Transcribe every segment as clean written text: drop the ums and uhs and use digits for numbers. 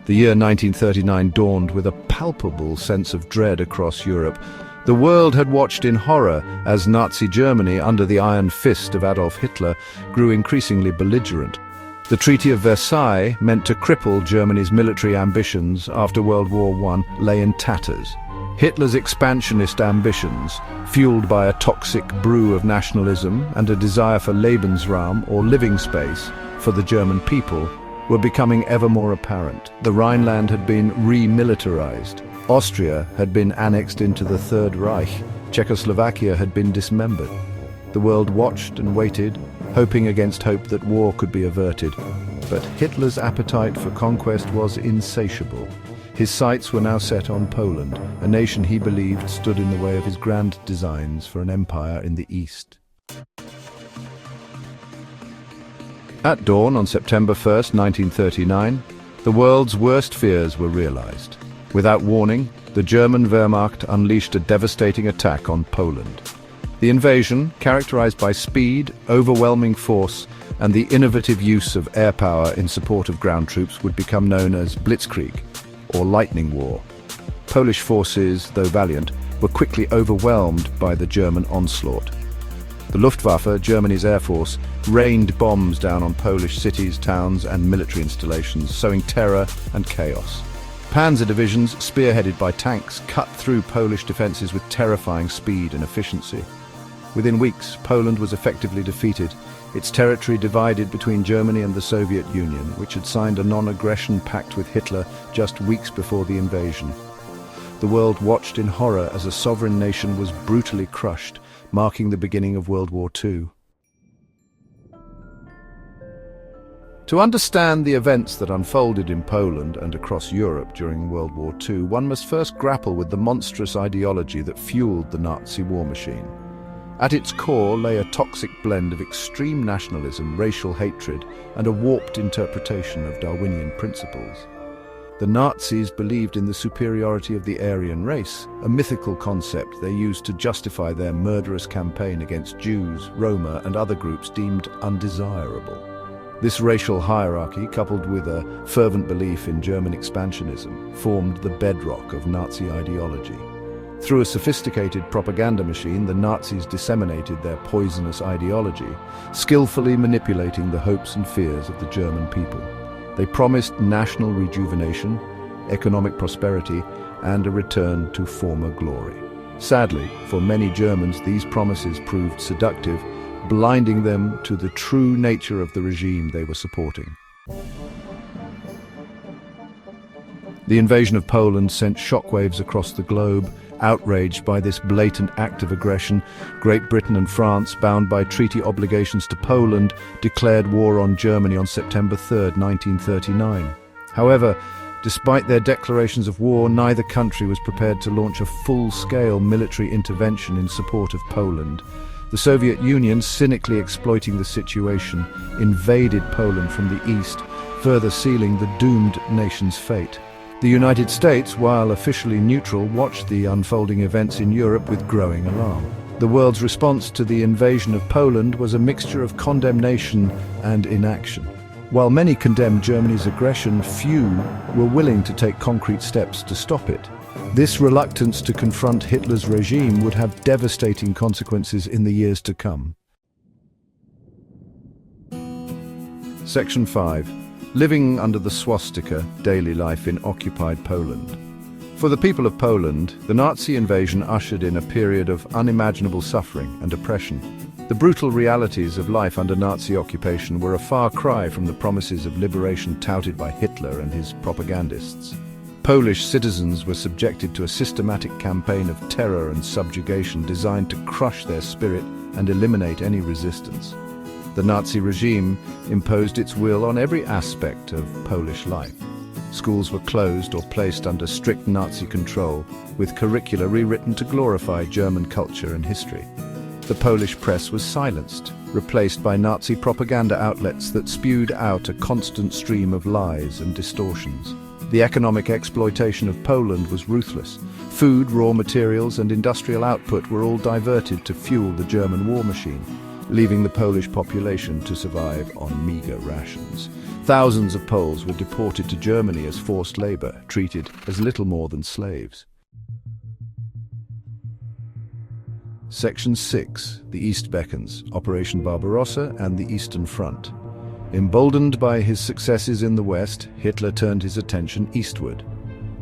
The year 1939 dawned with a palpable sense of dread across Europe. The world had watched in horror as Nazi Germany, under the iron fist of Adolf Hitler, grew increasingly belligerent. The Treaty of Versailles, meant to cripple Germany's military ambitions after World War I, lay in tatters. Hitler's expansionist ambitions, fueled by a toxic brew of nationalism and a desire for Lebensraum, or living space, for the German people, were becoming ever more apparent. The Rhineland had been remilitarized. Austria had been annexed into the Third Reich. Czechoslovakia had been dismembered. The world watched and waited, hoping against hope that war could be averted. But Hitler's appetite for conquest was insatiable. His sights were now set on Poland, a nation he believed stood in the way of his grand designs for an empire in the East. At dawn on September 1st, 1939, the world's worst fears were realized. Without warning, the German Wehrmacht unleashed a devastating attack on Poland. The invasion, characterized by speed, overwhelming force, and the innovative use of air power in support of ground troops, would become known as Blitzkrieg, or Lightning War. Polish forces, though valiant, were quickly overwhelmed by the German onslaught. The Luftwaffe, Germany's air force, rained bombs down on Polish cities, towns, and military installations, sowing terror and chaos. Panzer divisions, spearheaded by tanks, cut through Polish defenses with terrifying speed and efficiency. Within weeks, Poland was effectively defeated, its territory divided between Germany and the Soviet Union, which had signed a non-aggression pact with Hitler just weeks before the invasion. The world watched in horror as a sovereign nation was brutally crushed, marking the beginning of World War II. To understand the events that unfolded in Poland and across Europe during World War II, one must first grapple with the monstrous ideology that fueled the Nazi war machine. At its core lay a toxic blend of extreme nationalism, racial hatred, and a warped interpretation of Darwinian principles. The Nazis believed in the superiority of the Aryan race, a mythical concept they used to justify their murderous campaign against Jews, Roma, and other groups deemed undesirable. This racial hierarchy, coupled with a fervent belief in German expansionism, formed the bedrock of Nazi ideology. Through a sophisticated propaganda machine, the Nazis disseminated their poisonous ideology, skillfully manipulating the hopes and fears of the German people. They promised national rejuvenation, economic prosperity, and a return to former glory. Sadly, for many Germans, these promises proved seductive, blinding them to the true nature of the regime they were supporting. The invasion of Poland sent shockwaves across the globe. Outraged by this blatant act of aggression, Great Britain and France, bound by treaty obligations to Poland, declared war on Germany on September 3, 1939. However, despite their declarations of war, neither country was prepared to launch a full-scale military intervention in support of Poland. The Soviet Union, cynically exploiting the situation, invaded Poland from the east, further sealing the doomed nation's fate. The United States, while officially neutral, watched the unfolding events in Europe with growing alarm. The world's response to the invasion of Poland was a mixture of condemnation and inaction. While many condemned Germany's aggression, few were willing to take concrete steps to stop it. This reluctance to confront Hitler's regime would have devastating consequences in the years to come. Section 5. Living under the swastika, daily life in occupied Poland. For the people of Poland, the Nazi invasion ushered in a period of unimaginable suffering and oppression. The brutal realities of life under Nazi occupation were a far cry from the promises of liberation touted by Hitler and his propagandists. Polish citizens were subjected to a systematic campaign of terror and subjugation designed to crush their spirit and eliminate any resistance. The Nazi regime imposed its will on every aspect of Polish life. Schools were closed or placed under strict Nazi control, with curricula rewritten to glorify German culture and history. The Polish press was silenced, replaced by Nazi propaganda outlets that spewed out a constant stream of lies and distortions. The economic exploitation of Poland was ruthless. Food, raw materials, and industrial output were all diverted to fuel the German war machine. leaving the Polish population to survive on meager rations. Thousands of Poles were deported to Germany as forced labor, treated as little more than slaves. Section 6. The East Beckons, Operation Barbarossa and the Eastern Front. Emboldened by his successes in the West, Hitler turned his attention eastward.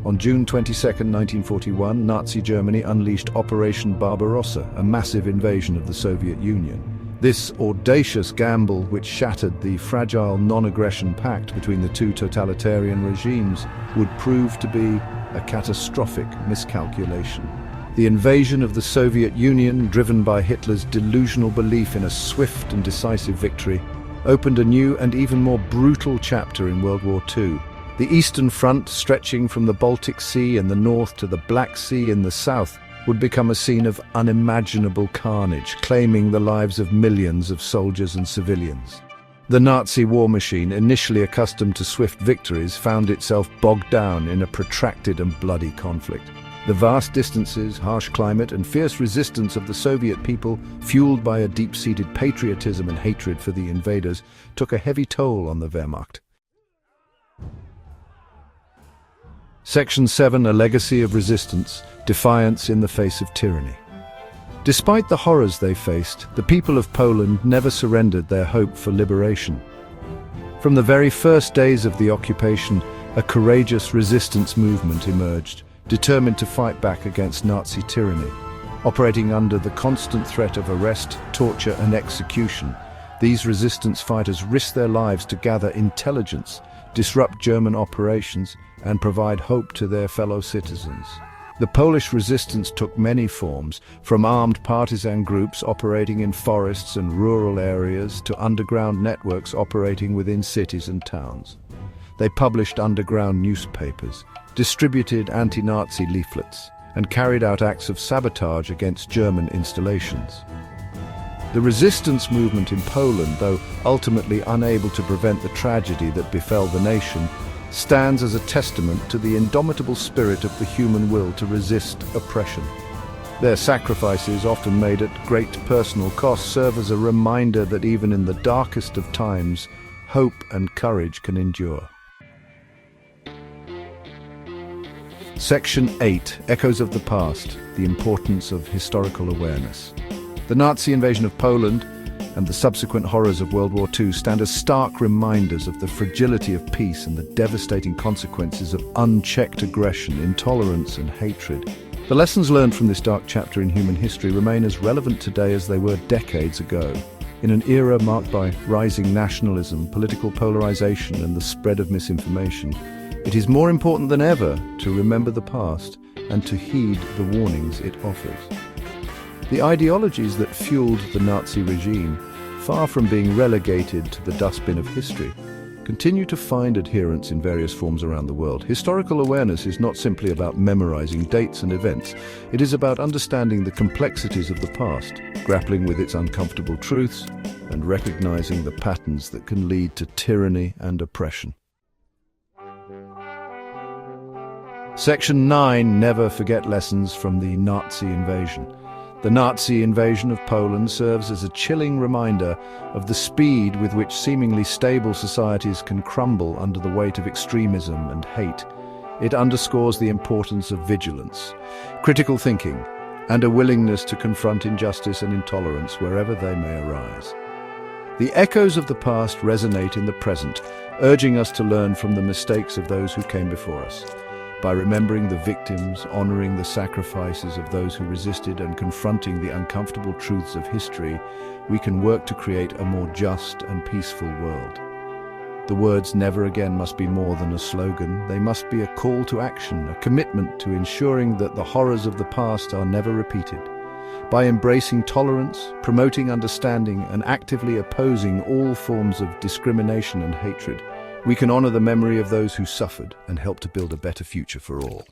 On June 22, 1941, Nazi Germany unleashed Operation Barbarossa, a massive invasion of the Soviet Union. This audacious gamble, which shattered the fragile non-aggression pact between the two totalitarian regimes, would prove to be a catastrophic miscalculation. The invasion of the Soviet Union, driven by Hitler's delusional belief in a swift and decisive victory, opened a new and even more brutal chapter in World War II. The Eastern Front, stretching from the Baltic Sea in the north to the Black Sea in the south, would become a scene of unimaginable carnage, claiming the lives of millions of soldiers and civilians. The Nazi war machine, initially accustomed to swift victories, found itself bogged down in a protracted and bloody conflict. The vast distances, harsh climate, and fierce resistance of the Soviet people, fueled by a deep-seated patriotism and hatred for the invaders, took a heavy toll on the Wehrmacht. Section 7. A legacy of resistance, defiance in the face of tyranny. Despite the horrors they faced, the people of Poland never surrendered their hope for liberation. From the very first days of the occupation, a courageous resistance movement emerged, determined to fight back against Nazi tyranny. Operating under the constant threat of arrest, torture and execution, these resistance fighters risked their lives to gather intelligence, disrupt German operations, and provide hope to their fellow citizens. The Polish resistance took many forms, from armed partisan groups operating in forests and rural areas to underground networks operating within cities and towns. They published underground newspapers, distributed anti-Nazi leaflets, and carried out acts of sabotage against German installations. The resistance movement in Poland, though ultimately unable to prevent the tragedy that befell the nation, stands as a testament to the indomitable spirit of the human will to resist oppression. Their sacrifices, often made at great personal cost, serve as a reminder that even in the darkest of times, hope and courage can endure. Section 8. Echoes of the Past, the Importance of Historical Awareness. The Nazi invasion of Poland and the subsequent horrors of World War II stand as stark reminders of the fragility of peace and the devastating consequences of unchecked aggression, intolerance and hatred. The lessons learned from this dark chapter in human history remain as relevant today as they were decades ago. In an era marked by rising nationalism, political polarization and the spread of misinformation, it is more important than ever to remember the past and to heed the warnings it offers. The ideologies that fueled the Nazi regime, far from being relegated to the dustbin of history, continue to find adherents in various forms around the world. Historical awareness is not simply about memorizing dates and events. It is about understanding the complexities of the past, grappling with its uncomfortable truths, and recognizing the patterns that can lead to tyranny and oppression. Section 9. Never forget lessons from the Nazi invasion. The Nazi invasion of Poland serves as a chilling reminder of the speed with which seemingly stable societies can crumble under the weight of extremism and hate. It underscores the importance of vigilance, critical thinking, and a willingness to confront injustice and intolerance wherever they may arise. The echoes of the past resonate in the present, urging us to learn from the mistakes of those who came before us. By remembering the victims, honoring the sacrifices of those who resisted, and confronting the uncomfortable truths of history, we can work to create a more just and peaceful world. The words "never again" must be more than a slogan. They must be a call to action, a commitment to ensuring that the horrors of the past are never repeated. By embracing tolerance, promoting understanding, and actively opposing all forms of discrimination and hatred, we can honor the memory of those who suffered and help to build a better future for all.